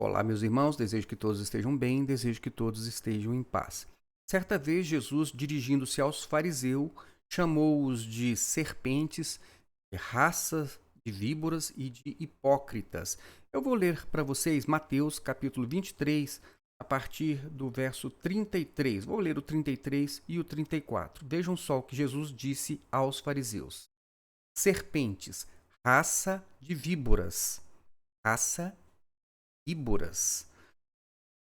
Olá, meus irmãos, desejo que todos estejam bem, desejo que todos estejam em paz. Certa vez, Jesus, dirigindo-se aos fariseus, chamou-os de serpentes, de raças de víboras e de hipócritas. Eu vou ler para vocês Mateus, capítulo 23, a partir do verso 33. Vou ler o 33 e o 34. Vejam só o que Jesus disse aos fariseus. Serpentes, raça de víboras. Raça víboras.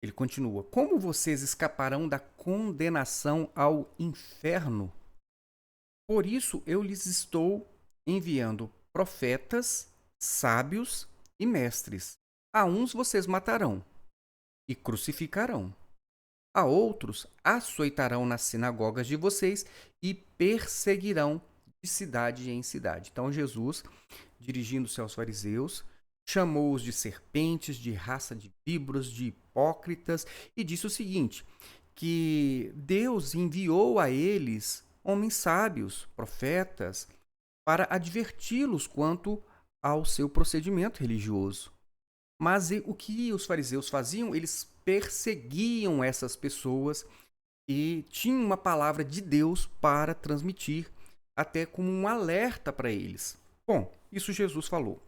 Ele continua: como vocês escaparão da condenação ao inferno? Por isso eu lhes estou enviando profetas, sábios e mestres. A uns vocês matarão e crucificarão. A outros açoitarão nas sinagogas de vocês e perseguirão de cidade em cidade. Então Jesus, dirigindo-se aos fariseus, chamou-os de serpentes, de raça de víboras, de hipócritas e disse o seguinte, que Deus enviou a eles homens sábios, profetas, para adverti-los quanto ao seu procedimento religioso. Mas o que os fariseus faziam? Eles perseguiam essas pessoas e tinham uma palavra de Deus para transmitir, até como um alerta para eles. Bom, isso Jesus falou.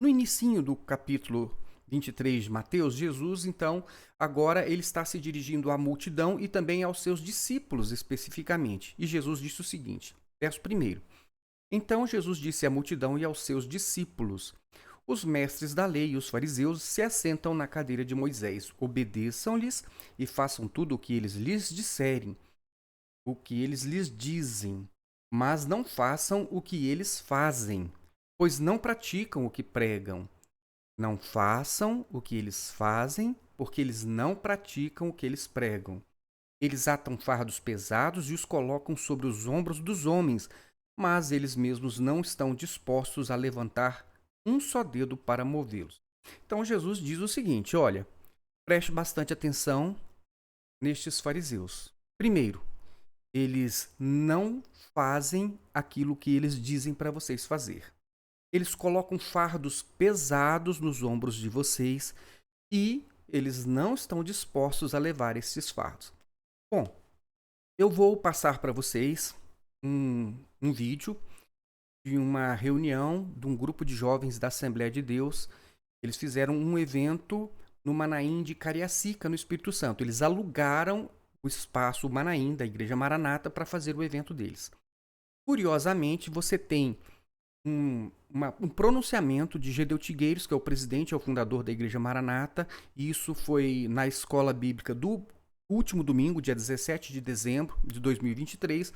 No inicinho do capítulo 23 de Mateus, Jesus, então, agora ele está se dirigindo à multidão e também aos seus discípulos especificamente. E Jesus disse o seguinte, verso 1. Então Jesus disse à multidão e aos seus discípulos: os mestres da lei e os fariseus se assentam na cadeira de Moisés. Obedeçam-lhes e façam tudo o que eles lhes disserem, o que eles lhes dizem, mas não façam o que eles fazem, pois não praticam o que pregam. Não façam o que eles fazem, porque eles não praticam o que eles pregam. Eles atam fardos pesados e os colocam sobre os ombros dos homens, mas eles mesmos não estão dispostos a levantar um só dedo para movê-los. Então Jesus diz o seguinte, olha, preste bastante atenção nestes fariseus. Primeiro, eles não fazem aquilo que eles dizem para vocês fazer. Eles colocam fardos pesados nos ombros de vocês e eles não estão dispostos a levar esses fardos. Bom, eu vou passar para vocês um vídeo de uma reunião de um grupo de jovens da Assembleia de Deus. Eles fizeram um evento no Manaim de Cariacica, no Espírito Santo. Eles alugaram o espaço Manaim da Igreja Maranata para fazer o evento deles. Curiosamente, você tem um pronunciamento de Gedeu Tigueiros, que é o presidente, é o fundador da Igreja Maranata, e isso foi na escola bíblica do último domingo, dia 17 de dezembro de 2023,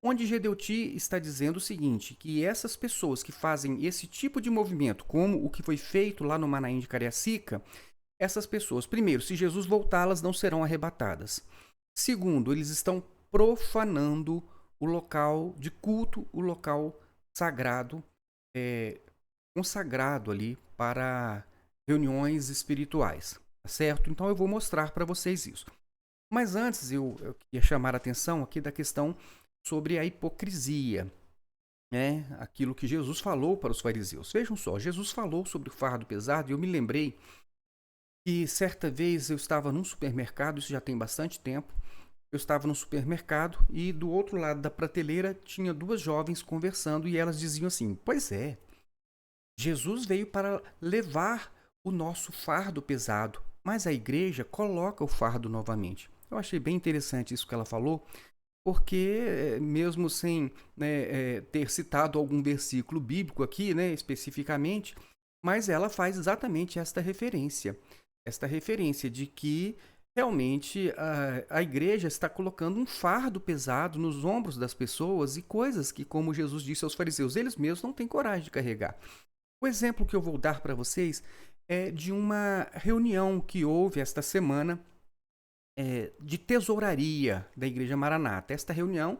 onde Gedeuti está dizendo o seguinte, que essas pessoas que fazem esse tipo de movimento, como o que foi feito lá no Manaim de Cariacica, essas pessoas, primeiro, se Jesus voltar, elas não serão arrebatadas. Segundo, eles estão profanando o local de culto, o local sagrado, consagrado ali para reuniões espirituais, tá certo? Então eu vou mostrar para vocês isso. Mas antes eu queria chamar a atenção aqui da questão sobre a hipocrisia, né? Aquilo que Jesus falou para os fariseus. Vejam só, Jesus falou sobre o fardo pesado e eu me lembrei que certa vez eu estava num supermercado, isso já tem bastante tempo, eu estava no supermercado e do outro lado da prateleira tinha duas jovens conversando e elas diziam assim, pois é, Jesus veio para levar o nosso fardo pesado, mas a igreja coloca o fardo novamente. Eu achei bem interessante isso que ela falou, porque mesmo sem ter citado algum versículo bíblico aqui, né, especificamente, mas ela faz exatamente esta referência de que realmente a igreja está colocando um fardo pesado nos ombros das pessoas e coisas que, como Jesus disse aos fariseus, eles mesmos não têm coragem de carregar. O exemplo que eu vou dar para vocês é de uma reunião que houve esta semana de tesouraria da Igreja Maranata. Esta reunião,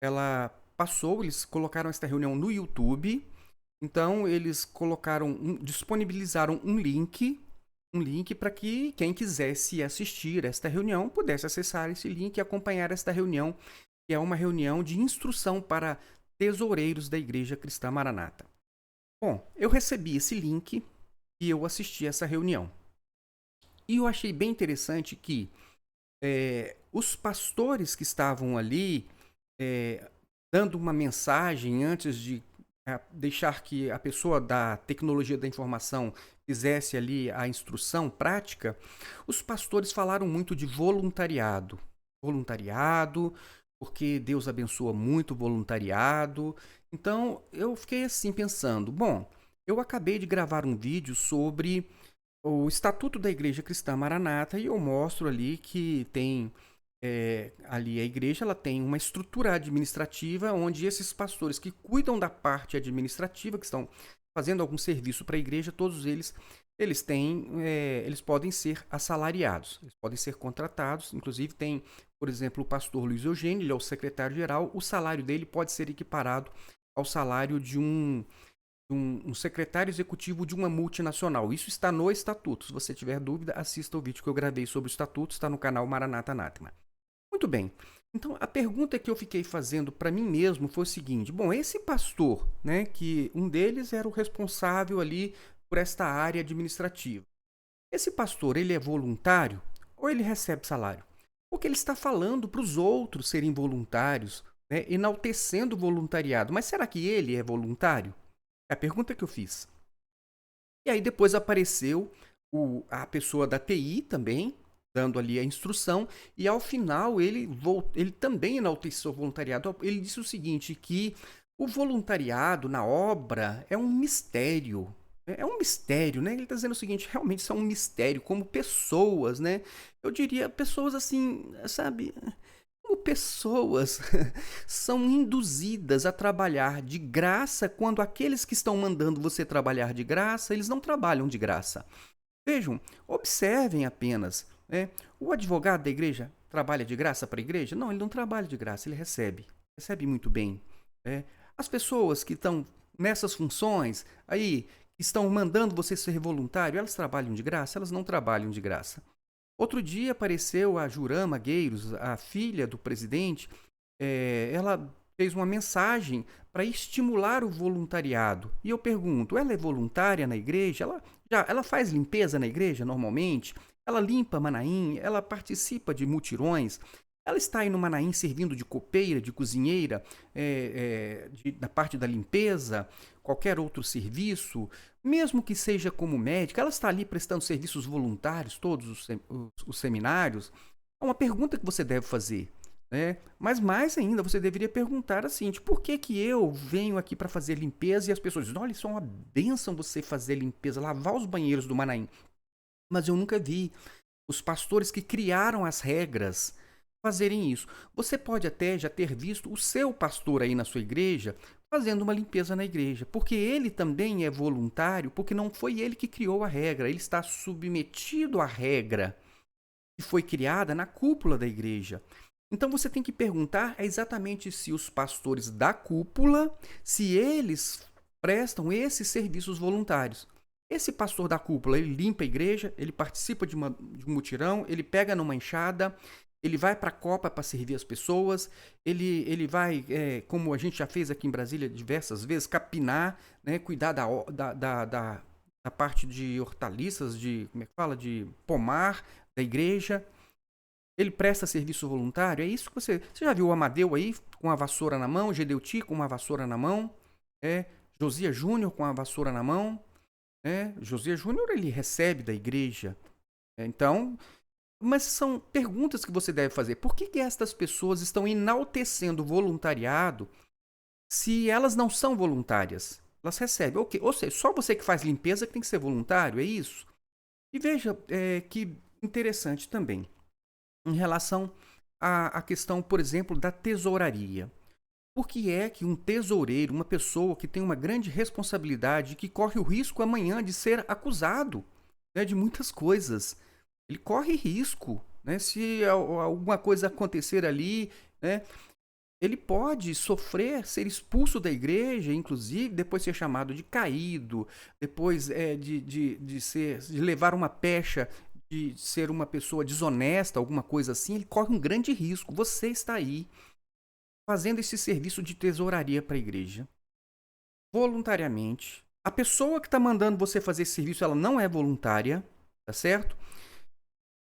ela passou, eles colocaram esta reunião no YouTube, então eles disponibilizaram um link para que quem quisesse assistir esta reunião pudesse acessar esse link e acompanhar esta reunião, que é uma reunião de instrução para tesoureiros da Igreja Cristã Maranata. Bom, eu recebi esse link e eu assisti essa reunião. E eu achei bem interessante que os pastores que estavam ali eh, dando uma mensagem antes de deixar que a pessoa da tecnologia da informação fizesse ali a instrução prática, os pastores falaram muito de voluntariado. Voluntariado, porque Deus abençoa muito o voluntariado. Então, eu fiquei assim pensando, bom, eu acabei de gravar um vídeo sobre o Estatuto da Igreja Cristã Maranata e eu mostro ali que tem ali a igreja ela tem uma estrutura administrativa onde esses pastores que cuidam da parte administrativa, que estão fazendo algum serviço para a igreja, todos eles têm, eles podem ser assalariados, eles podem ser contratados. Inclusive tem, por exemplo, o pastor Luiz Eugênio, ele é o secretário-geral, o salário dele pode ser equiparado ao salário de um secretário executivo de uma multinacional. Isso está no estatuto. Se você tiver dúvida, assista o vídeo que eu gravei sobre o estatuto, está no canal Maranata Anátema. Muito bem. Então, a pergunta que eu fiquei fazendo para mim mesmo foi o seguinte: bom, esse pastor, né, que um deles era o responsável ali por esta área administrativa. Esse pastor, ele é voluntário ou ele recebe salário? Porque ele está falando para os outros serem voluntários, né, enaltecendo o voluntariado. Mas será que ele é voluntário? É a pergunta que eu fiz. E aí depois apareceu a pessoa da TI também, dando ali a instrução, e ao final ele também enalteceu o voluntariado. Ele disse o seguinte, que o voluntariado na obra é um mistério. É um mistério, né? Ele está dizendo o seguinte, realmente são um mistério, como pessoas, né? Eu diria pessoas assim, sabe? Como pessoas são induzidas a trabalhar de graça quando aqueles que estão mandando você trabalhar de graça, eles não trabalham de graça. Vejam, observem apenas, né? O advogado da igreja trabalha de graça para a igreja? Não, ele não trabalha de graça, ele recebe muito bem, né? As pessoas que estão nessas funções aí, que estão mandando você ser voluntário, elas trabalham de graça? Elas não trabalham de graça. Outro dia apareceu a Jurama Gueiros, a filha do presidente. Ela fez uma mensagem para estimular o voluntariado. E eu pergunto, ela é voluntária na igreja? Ela faz limpeza na igreja normalmente? Ela limpa Manaim? Ela participa de mutirões? Ela está aí no Manaim servindo de copeira, de cozinheira, na parte da limpeza, qualquer outro serviço, mesmo que seja como médica, ela está ali prestando serviços voluntários, todos os seminários. É uma pergunta que você deve fazer, né? Mas mais ainda, você deveria perguntar assim, por que que eu venho aqui para fazer limpeza e as pessoas dizem, olha, isso é uma bênção você fazer limpeza, lavar os banheiros do Manaim. Mas eu nunca vi os pastores que criaram as regras fazerem isso. Você pode até já ter visto o seu pastor aí na sua igreja fazendo uma limpeza na igreja, porque ele também é voluntário, porque não foi ele que criou a regra, ele está submetido à regra que foi criada na cúpula da igreja. Então você tem que perguntar exatamente se os pastores da cúpula, se eles prestam esses serviços voluntários. Esse pastor da cúpula, ele limpa a igreja, ele participa de um mutirão, ele pega numa enxada, ele vai para a copa para servir as pessoas, ele vai, como a gente já fez aqui em Brasília diversas vezes, capinar, né, cuidar da parte de hortaliças, como é que fala, de pomar da igreja. Ele presta serviço voluntário, é isso que você já viu o Amadeu aí com a vassoura na mão, Gedeuti com uma vassoura na mão, Josias Júnior com a vassoura na mão, Josias Júnior ele recebe da igreja, então, mas são perguntas que você deve fazer. Por que estas pessoas estão enaltecendo o voluntariado se elas não são voluntárias? Elas recebem, ok, ou seja, só você que faz limpeza que tem que ser voluntário, é isso? E veja que interessante também, em relação à questão, por exemplo, da tesouraria. Por que é que um tesoureiro, uma pessoa que tem uma grande responsabilidade, que corre o risco amanhã de ser acusado, né, de muitas coisas, ele corre risco, né, se alguma coisa acontecer ali, né, ele pode sofrer, ser expulso da igreja, inclusive depois ser chamado de caído, depois de levar uma pecha, de ser uma pessoa desonesta, alguma coisa assim, ele corre um grande risco. Você está aí fazendo esse serviço de tesouraria para a igreja, voluntariamente. A pessoa que está mandando você fazer esse serviço, ela não é voluntária, tá certo?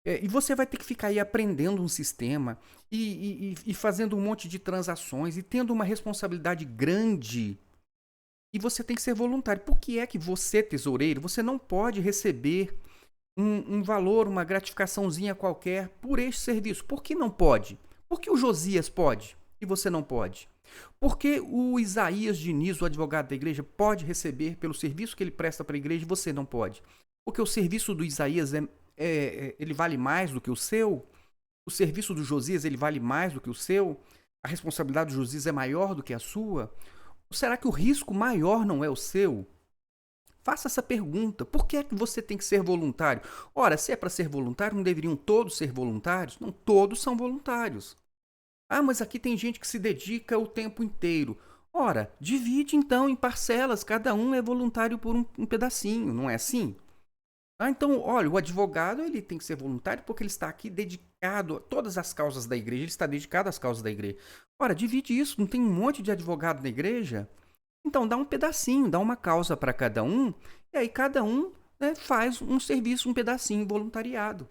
E você vai ter que ficar aí aprendendo um sistema e fazendo um monte de transações e tendo uma responsabilidade grande. E você tem que ser voluntário. Por que é que você, tesoureiro, você não pode receber um valor, uma gratificaçãozinha qualquer por este serviço? Por que não pode? Por que o Josias pode e você não pode? Por que o Isaías Diniz, o advogado da igreja, pode receber pelo serviço que ele presta para a igreja e você não pode? Porque o serviço do Isaías ele vale mais do que o seu? O serviço do Josias ele vale mais do que o seu? A responsabilidade do Josias é maior do que a sua? Ou será que o risco maior não é o seu? Faça essa pergunta. Por que é que você tem que ser voluntário? Ora, se é para ser voluntário, não deveriam todos ser voluntários? Não, todos são voluntários. Ah, mas aqui tem gente que se dedica o tempo inteiro. Ora, divide então em parcelas, cada um é voluntário por um pedacinho, não é assim? Ah, então, olha, o advogado ele tem que ser voluntário porque ele está aqui dedicado a todas as causas da igreja, ele está dedicado às causas da igreja. Ora, divide isso, não tem um monte de advogado na igreja? Então, dá um pedacinho, dá uma causa para cada um, e aí cada um, né, faz um serviço, um pedacinho voluntariado.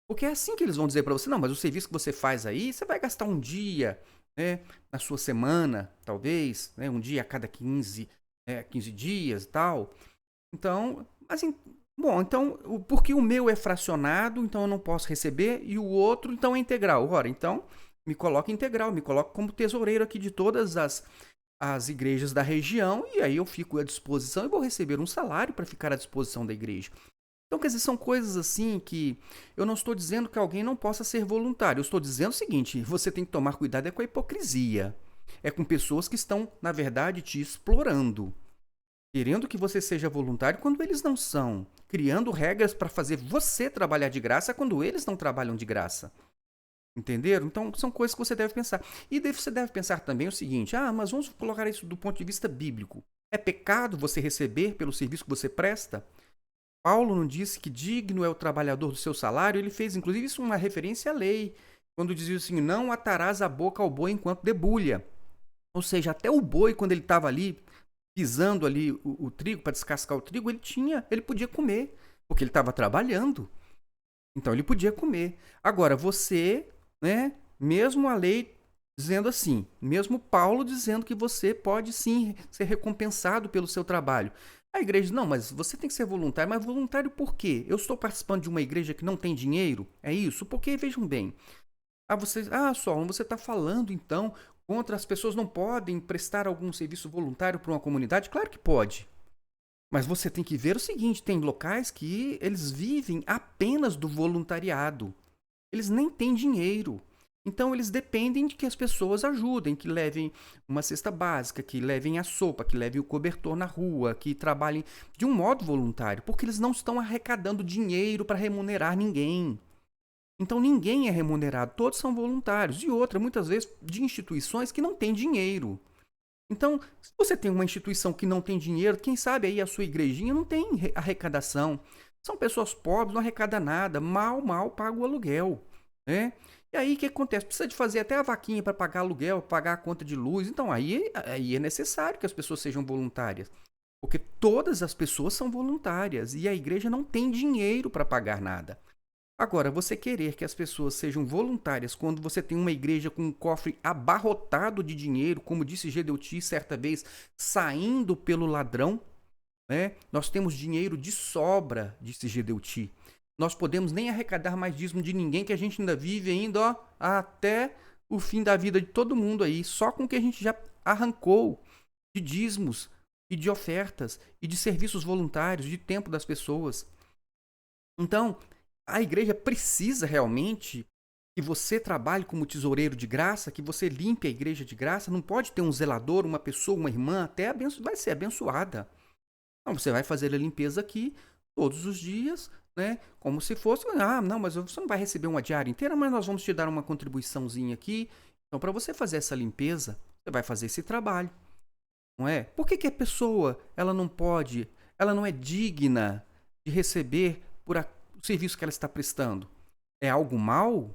Porque é assim que eles vão dizer para você, não, mas o serviço que você faz aí, você vai gastar um dia, né, na sua semana, talvez, né, um dia a cada 15 dias e tal. Então, assim, bom, então, porque o meu é fracionado, então eu não posso receber, e o outro, então, é integral. Ora, então, me coloca integral, me coloca como tesoureiro aqui de todas as igrejas da região, e aí eu fico à disposição e vou receber um salário para ficar à disposição da igreja. Então, quer dizer, são coisas assim que eu não estou dizendo que alguém não possa ser voluntário. Eu estou dizendo o seguinte: você tem que tomar cuidado com a hipocrisia. É com pessoas que estão, na verdade, te explorando, querendo que você seja voluntário quando eles não são, criando regras para fazer você trabalhar de graça quando eles não trabalham de graça. Entenderam? Então, são coisas que você deve pensar. E você deve pensar também o seguinte: mas vamos colocar isso do ponto de vista bíblico. É pecado você receber pelo serviço que você presta? Paulo não disse que digno é o trabalhador do seu salário? Ele fez, inclusive, isso uma referência à lei, quando dizia assim: não atarás a boca ao boi enquanto debulha. Ou seja, até o boi, quando ele estava ali pisando ali o trigo para descascar o trigo, ele podia comer, porque ele estava trabalhando. Então ele podia comer. Agora você, né, mesmo a lei dizendo assim, mesmo Paulo dizendo que você pode sim ser recompensado pelo seu trabalho. A igreja diz, não, mas você tem que ser voluntário. Mas voluntário por quê? Eu estou participando de uma igreja que não tem dinheiro? É isso? Porque, vejam bem, Solon, você está falando então contra as pessoas não podem prestar algum serviço voluntário para uma comunidade? Claro que pode. Mas você tem que ver o seguinte, tem locais que eles vivem apenas do voluntariado. Eles nem têm dinheiro. Então eles dependem de que as pessoas ajudem, que levem uma cesta básica, que levem a sopa, que levem o cobertor na rua, que trabalhem de um modo voluntário, porque eles não estão arrecadando dinheiro para remunerar ninguém. Então ninguém é remunerado, todos são voluntários. E outra, muitas vezes, de instituições que não têm dinheiro. Então, se você tem uma instituição que não tem dinheiro, quem sabe aí a sua igrejinha não tem arrecadação. São pessoas pobres, não arrecada nada, mal paga o aluguel, né? E aí o que acontece? Precisa de fazer até a vaquinha para pagar aluguel, pagar a conta de luz. Então aí é necessário que as pessoas sejam voluntárias. Porque todas as pessoas são voluntárias e a igreja não tem dinheiro para pagar nada. Agora, você querer que as pessoas sejam voluntárias quando você tem uma igreja com um cofre abarrotado de dinheiro, como disse Gedeuti certa vez, saindo pelo ladrão, né? Nós temos dinheiro de sobra, disse Gedeuti. Nós podemos nem arrecadar mais dízimo de ninguém, que a gente ainda vive ainda, até o fim da vida de todo mundo aí, só com o que a gente já arrancou de dízimos e de ofertas e de serviços voluntários, de tempo das pessoas. Então, a igreja precisa realmente que você trabalhe como tesoureiro de graça, que você limpe a igreja de graça. Não pode ter um zelador, uma pessoa, uma irmã, vai ser abençoada. Não, você vai fazer a limpeza aqui todos os dias, né? Como se fosse, não, mas você não vai receber uma diária inteira, mas nós vamos te dar uma contribuiçãozinha aqui. Então, para você fazer essa limpeza, você vai fazer esse trabalho, não é? Por que a pessoa, ela não é digna de receber por o serviço que ela está prestando? É algo mal?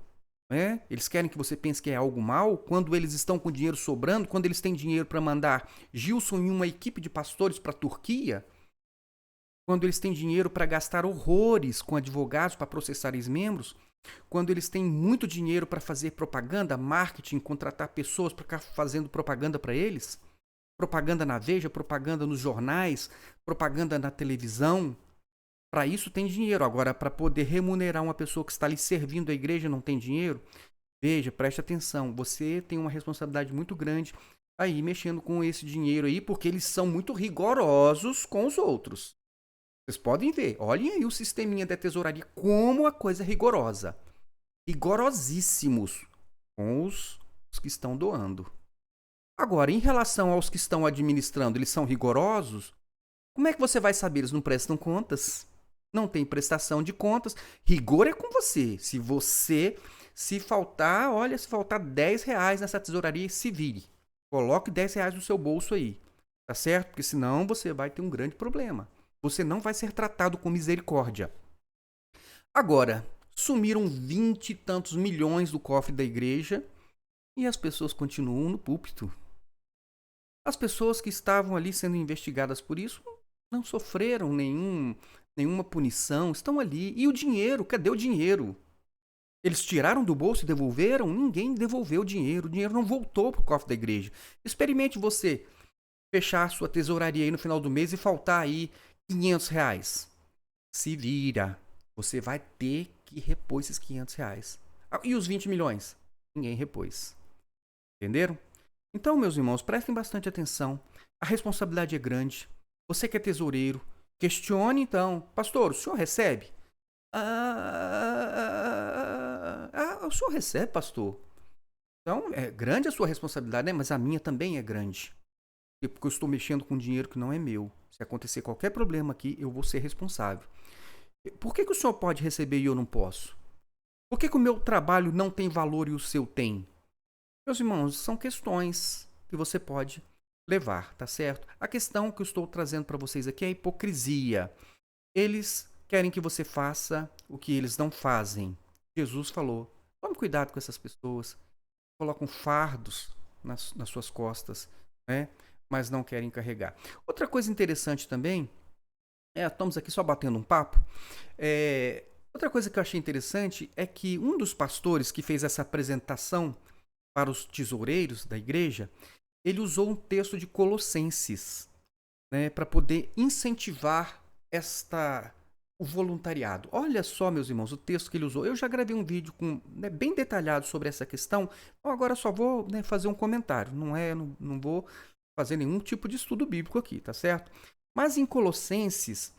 É? Eles querem que você pense que é algo mal quando eles estão com dinheiro sobrando, quando eles têm dinheiro para mandar Gilson e uma equipe de pastores para a Turquia? quando eles têm dinheiro para gastar horrores com advogados para processar ex-membros, quando eles têm muito dinheiro para fazer propaganda, marketing, contratar pessoas para ficar fazendo propaganda para eles, propaganda na Veja, propaganda nos jornais, propaganda na televisão. Para isso tem dinheiro. Agora, para poder remunerar uma pessoa que está ali servindo a igreja, não tem dinheiro? Veja, preste atenção. Você tem uma responsabilidade muito grande aí mexendo com esse dinheiro aí, porque eles são muito rigorosos com os outros. Vocês podem ver. Olhem aí o sisteminha da tesouraria, como a coisa é rigorosa. Rigorosíssimos com os que estão doando. Agora, em relação aos que estão administrando, eles são rigorosos? Como é que você vai saber? Eles não prestam contas. Não tem prestação de contas. Rigor é com você. Se faltar, olha, se faltar R$ 10 nessa tesouraria, se vire. Coloque R$ 10 no seu bolso aí. Tá certo? Porque senão você vai ter um grande problema. Você não vai ser tratado com misericórdia. Agora, sumiram 20 e tantos milhões do cofre da igreja e as pessoas continuam no púlpito. As pessoas que estavam ali sendo investigadas por isso não sofreram nenhuma punição, estão ali. E o dinheiro? Cadê o dinheiro? Eles tiraram do bolso e devolveram? Ninguém devolveu o dinheiro não voltou para o cofre da igreja. Experimente você fechar a sua tesouraria aí no final do mês e faltar aí R$ 500. Se vira. Você vai ter que repor esses R$ 500. E os 20 milhões? Ninguém repôs. Entenderam? Então, meus irmãos, prestem bastante atenção. A responsabilidade é grande. Você que é tesoureiro, questione então. Pastor, o senhor recebe? O senhor recebe, pastor? Então, é grande a sua responsabilidade, né? Mas a minha também é grande. Porque eu estou mexendo com dinheiro que não é meu. Se acontecer qualquer problema aqui, eu vou ser responsável. Por que o senhor pode receber e eu não posso? Por que o meu trabalho não tem valor e o seu tem? Meus irmãos, são questões que você pode levar, tá certo? A questão que eu estou trazendo para vocês aqui é a hipocrisia. Eles querem que você faça o que eles não fazem. Jesus falou, tome cuidado com essas pessoas. Colocam fardos nas suas costas, né? Mas não querem carregar. Outra coisa interessante também, estamos aqui só batendo um papo, outra coisa que eu achei interessante é que um dos pastores que fez essa apresentação para os tesoureiros da igreja, ele usou um texto de Colossenses, né, para poder incentivar o voluntariado. Olha só, meus irmãos, o texto que ele usou. Eu já gravei um vídeo bem detalhado sobre essa questão, então agora só vou fazer um comentário. Não vou fazer nenhum tipo de estudo bíblico aqui, tá certo? Mas em Colossenses,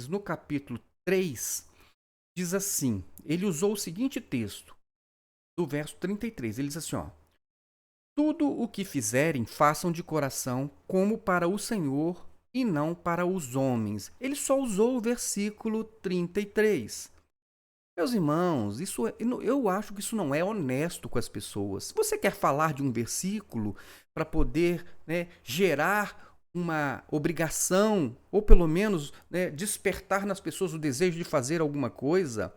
no capítulo 3, diz assim, ele usou o seguinte texto, do verso 33, ele diz assim, ó, tudo o que fizerem, façam de coração como para o Senhor e não para os homens. Ele só usou o versículo 33. Meus irmãos, eu acho que isso não é honesto com as pessoas. Se você quer falar de um versículo para poder gerar uma obrigação, ou pelo menos despertar nas pessoas o desejo de fazer alguma coisa,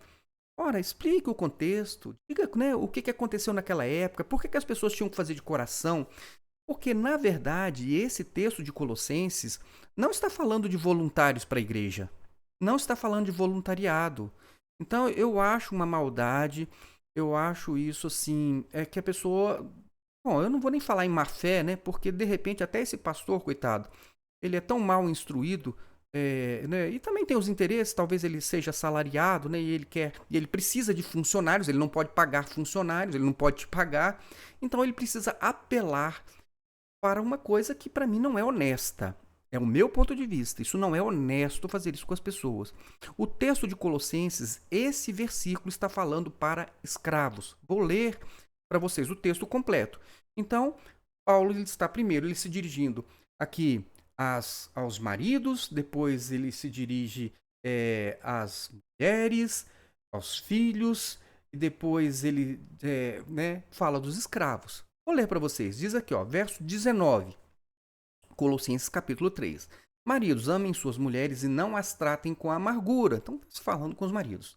ora, explique o contexto, diga o que aconteceu naquela época, por que as pessoas tinham que fazer de coração. Porque, na verdade, esse texto de Colossenses não está falando de voluntários para a igreja, não está falando de voluntariado. Então, eu acho uma maldade, eu acho isso assim, que a pessoa... Bom, eu não vou nem falar em má fé, né? Porque, de repente, até esse pastor, coitado, ele é tão mal instruído, né? E também tem os interesses, talvez ele seja assalariado, né? E ele precisa de funcionários, ele não pode pagar funcionários, ele não pode te pagar, então ele precisa apelar para uma coisa que para mim não é honesta. É o meu ponto de vista. Isso não é honesto fazer isso com as pessoas. O texto de Colossenses, esse versículo está falando para escravos. Vou ler para vocês o texto completo. Então, Paulo ele se dirigindo aqui aos maridos, depois ele se dirige às mulheres, aos filhos, e depois ele fala dos escravos. Vou ler para vocês. Diz aqui, ó, verso 19, Colossenses capítulo 3. Maridos, amem suas mulheres e não as tratem com amargura. Então, está falando com os maridos.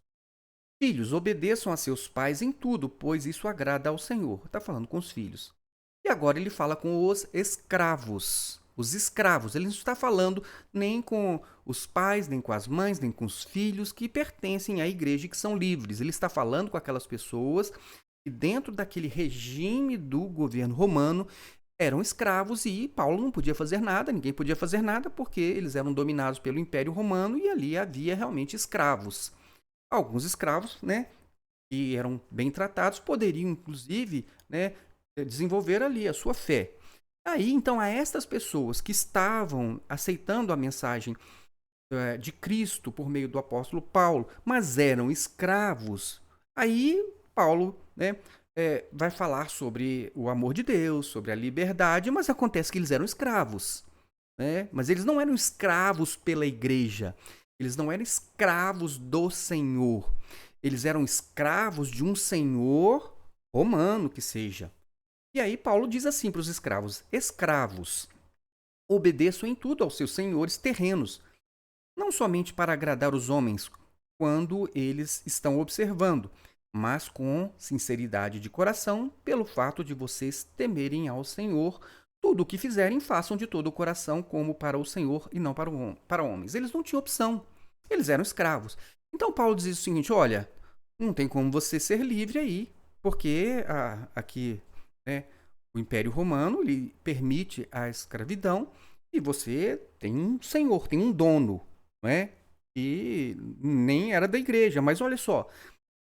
Filhos, obedeçam a seus pais em tudo, pois isso agrada ao Senhor. Está falando com os filhos. E agora ele fala com os escravos. os escravos. Ele não está falando nem com os pais, nem com as mães, nem com os filhos que pertencem à igreja e que são livres. Ele está falando com aquelas pessoas que, dentro daquele regime do governo romano, eram escravos e Paulo não podia fazer nada, ninguém podia fazer nada, porque eles eram dominados pelo Império Romano e ali havia realmente escravos. Alguns escravos, né, que eram bem tratados, poderiam, inclusive, né, desenvolver ali a sua fé. Aí, então, a estas pessoas que estavam aceitando a mensagem de Cristo por meio do apóstolo Paulo, mas eram escravos, aí Paulo, né, vai falar sobre o amor de Deus, sobre a liberdade, mas acontece que eles eram escravos, né? Mas eles não eram escravos pela igreja, eles não eram escravos do Senhor, eles eram escravos de um senhor romano que seja. E aí Paulo diz assim para os escravos: escravos, obedeçam em tudo aos seus senhores terrenos, não somente para agradar os homens quando eles estão observando, mas com sinceridade de coração, pelo fato de vocês temerem ao Senhor. Tudo o que fizerem, façam de todo o coração, como para o Senhor e não para homens. Eles não tinham opção, eles eram escravos. Então Paulo diz o seguinte: olha, não tem como você ser livre aí, porque aqui, né, o Império Romano ele permite a escravidão e você tem um senhor, tem um dono, não é? E nem era da igreja, mas olha só,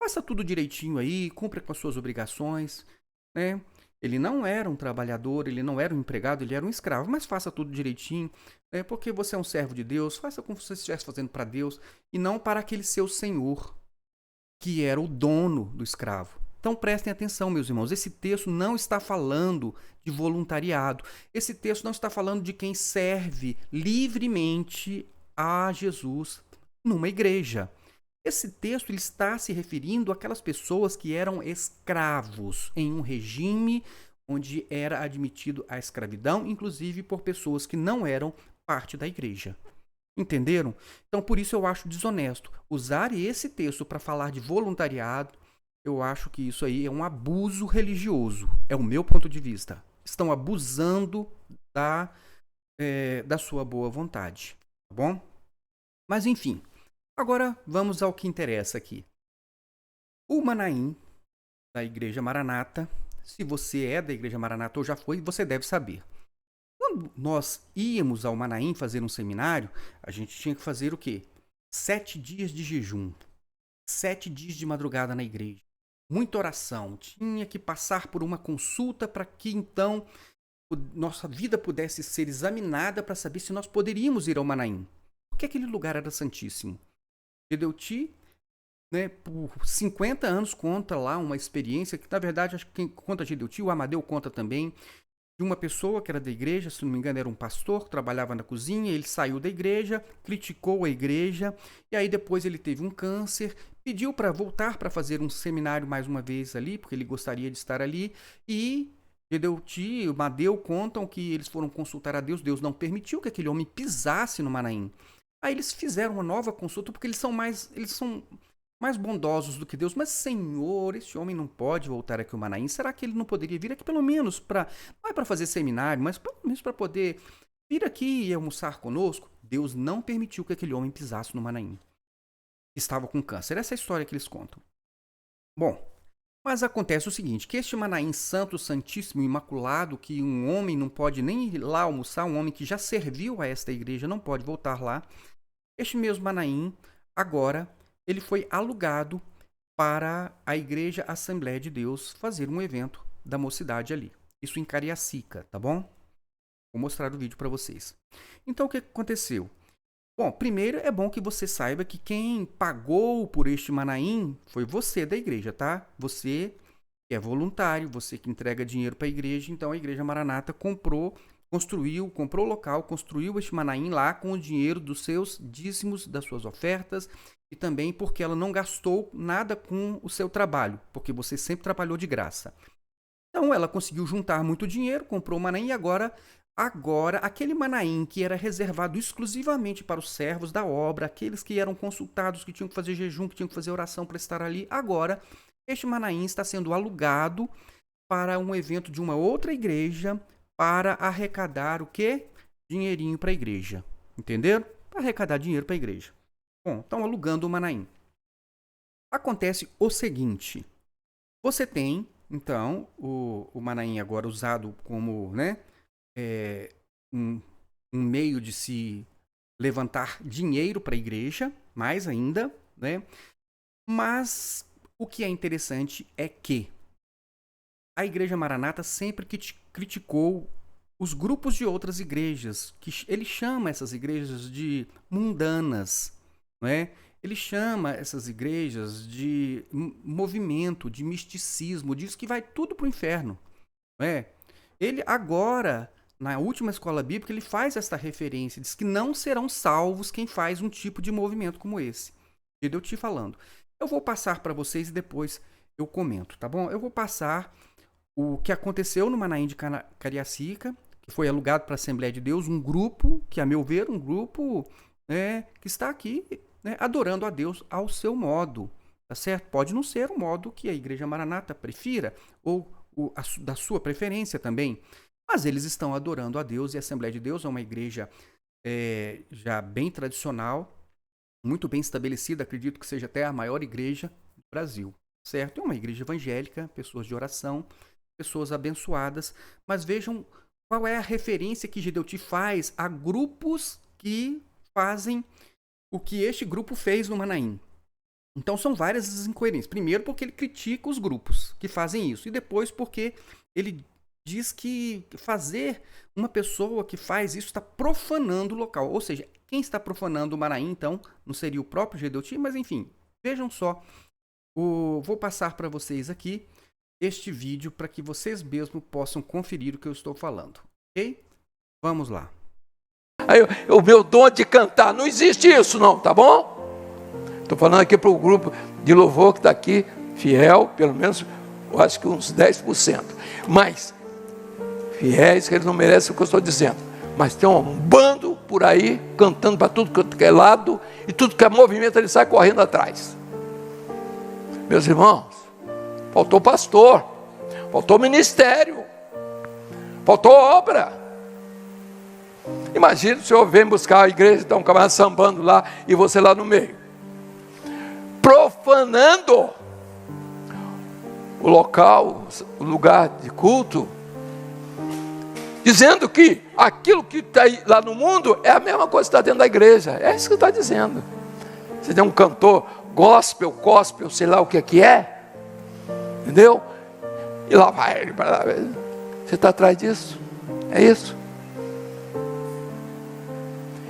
faça tudo direitinho aí, cumpra com as suas obrigações, né? Ele não era um trabalhador, ele não era um empregado, ele era um escravo, mas faça tudo direitinho, né? Porque você é um servo de Deus, faça como se você estivesse fazendo para Deus e não para aquele seu senhor, que era o dono do escravo. Então prestem atenção, meus irmãos, esse texto não está falando de voluntariado, esse texto não está falando de quem serve livremente a Jesus numa igreja. Esse texto ele está se referindo àquelas pessoas que eram escravos em um regime onde era admitido a escravidão, inclusive por pessoas que não eram parte da igreja. Entenderam? Então, por isso eu acho desonesto usar esse texto para falar de voluntariado. Eu acho que isso aí é um abuso religioso. É o meu ponto de vista. Estão abusando da sua boa vontade. Tá bom? Mas, enfim. Agora, vamos ao que interessa aqui. O Manaim, da Igreja Maranata, se você é da Igreja Maranata ou já foi, você deve saber. Quando nós íamos ao Manaim fazer um seminário, a gente tinha que fazer o quê? 7 dias de jejum, 7 dias de madrugada na igreja, muita oração, tinha que passar por uma consulta para que então nossa vida pudesse ser examinada para saber se nós poderíamos ir ao Manaim, porque aquele lugar era santíssimo. Gedeuti, né, por 50 anos conta lá uma experiência que, na verdade, acho que quem conta Gedeuti, o Amadeu conta também, de uma pessoa que era da igreja, se não me engano era um pastor, que trabalhava na cozinha, ele saiu da igreja, criticou a igreja, e aí depois ele teve um câncer, pediu para voltar para fazer um seminário mais uma vez ali, porque ele gostaria de estar ali, e Gedeuti e o Amadeu contam que eles foram consultar a Deus, Deus não permitiu que aquele homem pisasse no Manaim. Aí eles fizeram uma nova consulta, porque eles são mais bondosos do que Deus. Mas, Senhor, esse homem não pode voltar aqui ao Manaim. Será que ele não poderia vir aqui pelo menos para, não é para fazer seminário, mas pelo menos para poder vir aqui e almoçar conosco? Deus não permitiu que aquele homem pisasse no Manaim. Estava com câncer. Essa é a história que eles contam. Bom, mas acontece o seguinte, que este Manaim santo, santíssimo, imaculado, que um homem não pode nem ir lá almoçar, um homem que já serviu a esta igreja não pode voltar lá. Este mesmo Manaim, agora, ele foi alugado para a Igreja Assembleia de Deus fazer um evento da mocidade ali. Isso em Cariacica, tá bom? Vou mostrar o vídeo para vocês. Então, o que aconteceu? Bom, primeiro é bom que você saiba que quem pagou por este Manaim foi você da igreja, tá? Você que é voluntário, você que entrega dinheiro para a igreja. Então, a Igreja Maranata comprou o local, construiu este Manaim lá com o dinheiro dos seus dízimos, das suas ofertas, e também porque ela não gastou nada com o seu trabalho, porque você sempre trabalhou de graça. Então ela conseguiu juntar muito dinheiro, comprou o Manaim e agora aquele Manaim que era reservado exclusivamente para os servos da obra, aqueles que eram consultados, que tinham que fazer jejum, que tinham que fazer oração para estar ali, agora este Manaim está sendo alugado para um evento de uma outra igreja, para arrecadar o quê? dinheirinho para a igreja. Entenderam? Para arrecadar dinheiro para a igreja. Bom, estão alugando o Manaim. Acontece o seguinte. Você tem, então, o Manaim agora usado como, né, um meio de se levantar dinheiro para a igreja, mais ainda, né? Mas o que é interessante é que a Igreja Maranata sempre criticou os grupos de outras igrejas, que ele chama essas igrejas de mundanas, não é? Ele chama essas igrejas de movimento, de misticismo, diz que vai tudo para o inferno, não é? Ele agora, na última escola bíblica, ele faz esta referência, diz que não serão salvos quem faz um tipo de movimento como esse. Eu te falando. Eu vou passar para vocês e depois eu comento, tá bom? Eu vou passar o que aconteceu no Manaim de Cariacica, que foi alugado para a Assembleia de Deus, um grupo, que a meu ver, um grupo, né, que está aqui, né, adorando a Deus ao seu modo, tá certo? Pode não ser o modo que a Igreja Maranata prefira, ou da sua preferência também, mas eles estão adorando a Deus, e a Assembleia de Deus é uma igreja já bem tradicional, muito bem estabelecida, acredito que seja até a maior igreja do Brasil, certo? É uma igreja evangélica, pessoas de oração, pessoas abençoadas, mas vejam qual é a referência que Gedeuti faz a grupos que fazem o que este grupo fez no Manaim. Então são várias as incoerências. Primeiro porque ele critica os grupos que fazem isso, e depois porque ele diz que fazer uma pessoa que faz isso está profanando o local. Ou seja, quem está profanando o Manaim, então, não seria o próprio Gedeuti, mas enfim, vejam só. Vou passar para vocês aqui este vídeo para que vocês mesmos possam conferir o que eu estou falando, ok? Vamos lá. Aí, o meu dom de cantar, não existe isso não, tá bom? Estou falando aqui para o grupo de louvor que está aqui, fiel, pelo menos, eu acho que uns 10%. Mas, fiéis que eles não merecem o que eu estou dizendo. Mas tem um bando por aí, cantando para tudo que é lado, e tudo que é movimento, ele sai correndo atrás. Meus irmãos, faltou pastor, faltou ministério, faltou obra. Imagina o senhor vem buscar a igreja, está um camarada sambando lá, e você lá no meio, profanando o local, o lugar de culto, dizendo que aquilo que está lá no mundo é a mesma coisa que está dentro da igreja. É isso que está dizendo. Você tem um cantor gospel, sei lá o que é, entendeu? E lá vai ele para lá. Você está atrás disso? É isso?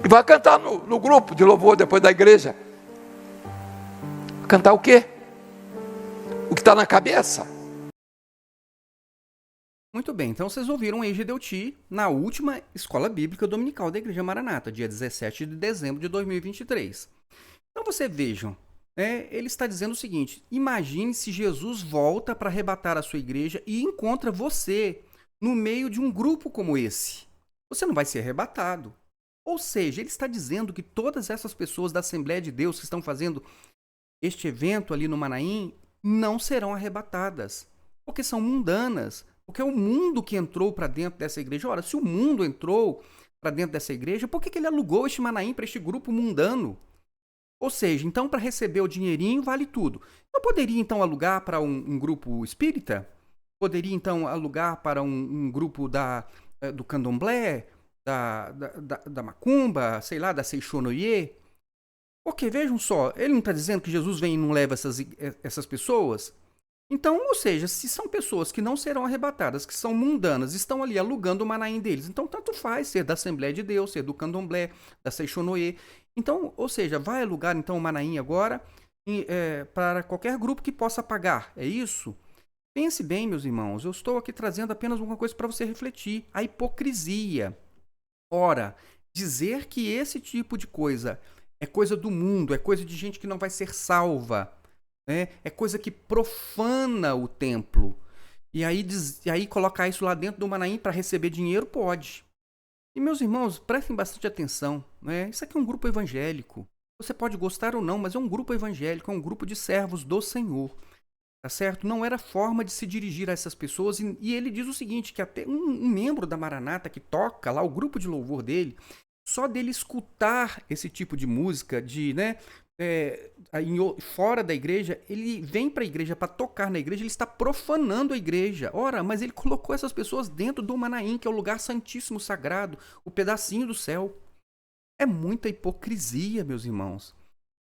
E vai cantar no grupo de louvor depois da igreja. Cantar o quê? O que está na cabeça. Muito bem, então vocês ouviram aí Gedeuti na última escola bíblica dominical da Igreja Maranata, dia 17 de dezembro de 2023. Então vocês vejam, ele está dizendo o seguinte: imagine se Jesus volta para arrebatar a sua igreja e encontra você no meio de um grupo como esse. Você não vai ser arrebatado. Ou seja, ele está dizendo que todas essas pessoas da Assembleia de Deus que estão fazendo este evento ali no Manaim não serão arrebatadas, porque são mundanas, porque é o mundo que entrou para dentro dessa igreja. Ora, se o mundo entrou para dentro dessa igreja, por que ele alugou este Manaim para este grupo mundano? Ou seja, então para receber o dinheirinho vale tudo. Eu poderia então alugar para um grupo espírita? Poderia então alugar para um grupo do candomblé, da macumba, sei lá, da Seixonoye? Porque vejam só, ele não está dizendo que Jesus vem e não leva essas pessoas? Então, ou seja, se são pessoas que não serão arrebatadas, que são mundanas, estão ali alugando o Manaim deles, então tanto faz ser da Assembleia de Deus, ser do Candomblé, da Seixonoye. Então, ou seja, vai alugar então o Manaim agora para qualquer grupo que possa pagar, é isso? Pense bem, meus irmãos, eu estou aqui trazendo apenas uma coisa para você refletir: a hipocrisia. Ora, dizer que esse tipo de coisa é coisa do mundo, é coisa de gente que não vai ser salva, é coisa que profana o templo. E aí colocar isso lá dentro do Manaim para receber dinheiro, pode. E meus irmãos, prestem bastante atenção. Isso aqui é um grupo evangélico. Você pode gostar ou não, mas é um grupo evangélico, é um grupo de servos do Senhor. tá certo? Não era forma de se dirigir a essas pessoas. E ele diz o seguinte, que até um membro da Maranata que toca lá, o grupo de louvor dele, só dele escutar esse tipo de música, né, fora da igreja, ele vem para a igreja para tocar na igreja, ele está profanando a igreja. Ora, mas ele colocou essas pessoas dentro do Manaim, que é o lugar santíssimo, sagrado, o pedacinho do céu. É muita hipocrisia, meus irmãos.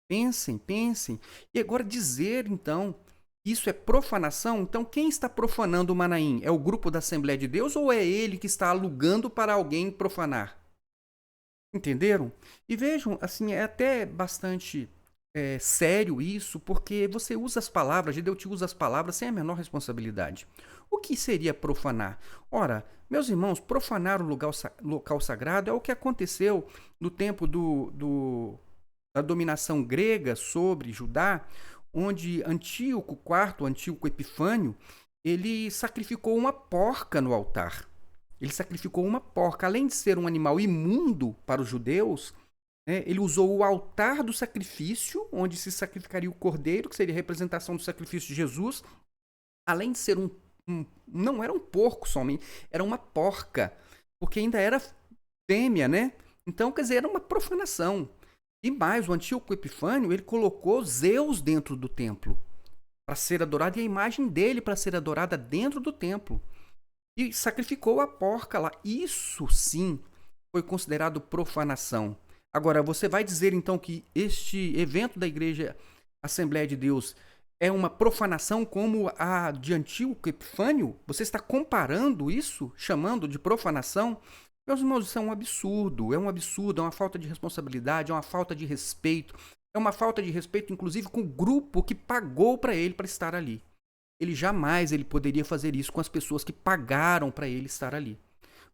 Pensem, pensem. E agora dizer, então, que isso é profanação? Então, quem está profanando o Manaim? É o grupo da Assembleia de Deus ou é ele que está alugando para alguém profanar? Entenderam? E vejam, assim, é até bastante sério isso, porque você usa as palavras, Gideon usa as palavras sem a menor responsabilidade. O que seria profanar? Ora, meus irmãos, profanar o local sagrado é o que aconteceu no tempo da dominação grega sobre Judá, onde Antíoco IV, Antíoco Epifânio, ele sacrificou uma porca no altar. Ele sacrificou uma porca. Além de ser um animal imundo para os judeus, né, ele usou o altar do sacrifício, onde se sacrificaria o cordeiro, que seria a representação do sacrifício de Jesus. Além de ser não era um porco somente, era uma porca, porque ainda era fêmea, né? Então, quer dizer, era uma profanação. E mais, o Antíoco Epifânio, ele colocou Zeus dentro do templo para ser adorado, e a imagem dele para ser adorada dentro do templo. E sacrificou a porca lá. Isso sim foi considerado profanação. Agora, você vai dizer então que este evento da Igreja Assembleia de Deus é uma profanação como a de Antíoco Epifânio? Você está comparando isso, chamando de profanação? Meus irmãos, isso é um absurdo, é uma falta de responsabilidade, é uma falta de respeito, é uma falta de respeito, inclusive, com o grupo que pagou para ele para estar ali. Ele jamais poderia fazer isso com as pessoas que pagaram para ele estar ali.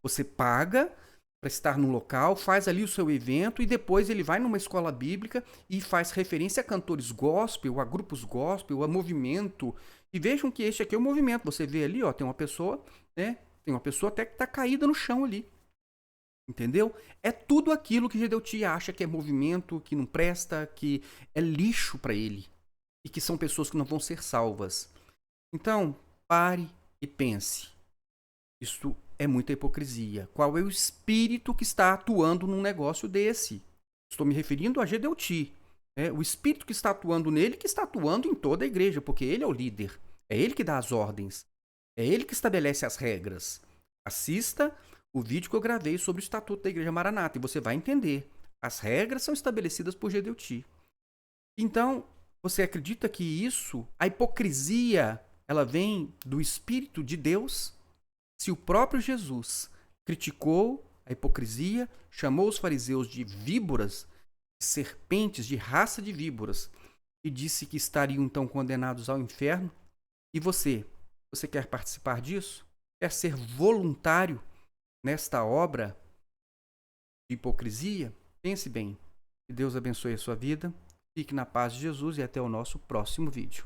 Você paga para estar no local, faz ali o seu evento e depois ele vai numa escola bíblica e faz referência a cantores gospel, a grupos gospel, a movimento. E vejam que este aqui é o movimento. Você vê ali, ó, tem uma pessoa, né? Tem uma pessoa até que está caída no chão ali. Entendeu? É tudo aquilo que Gedeuti acha que é movimento, que não presta, que é lixo para ele. E que são pessoas que não vão ser salvas. Então, pare e pense. Isso é muita hipocrisia. Qual é o espírito que está atuando num negócio desse? Estou me referindo a Gedeuti. O espírito que está atuando nele, que está atuando em toda a igreja, porque ele é o líder. É ele que dá as ordens. É ele que estabelece as regras. Assista o vídeo que eu gravei sobre o Estatuto da Igreja Maranata e você vai entender. As regras são estabelecidas por Gedeuti. Então, você acredita que isso, a hipocrisia, ela vem do Espírito de Deus? Se o próprio Jesus criticou a hipocrisia, chamou os fariseus de víboras, de serpentes, de raça de víboras, e disse que estariam então condenados ao inferno, e você quer participar disso? Quer ser voluntário nesta obra de hipocrisia? Pense bem. Que Deus abençoe a sua vida. Fique na paz de Jesus e até o nosso próximo vídeo.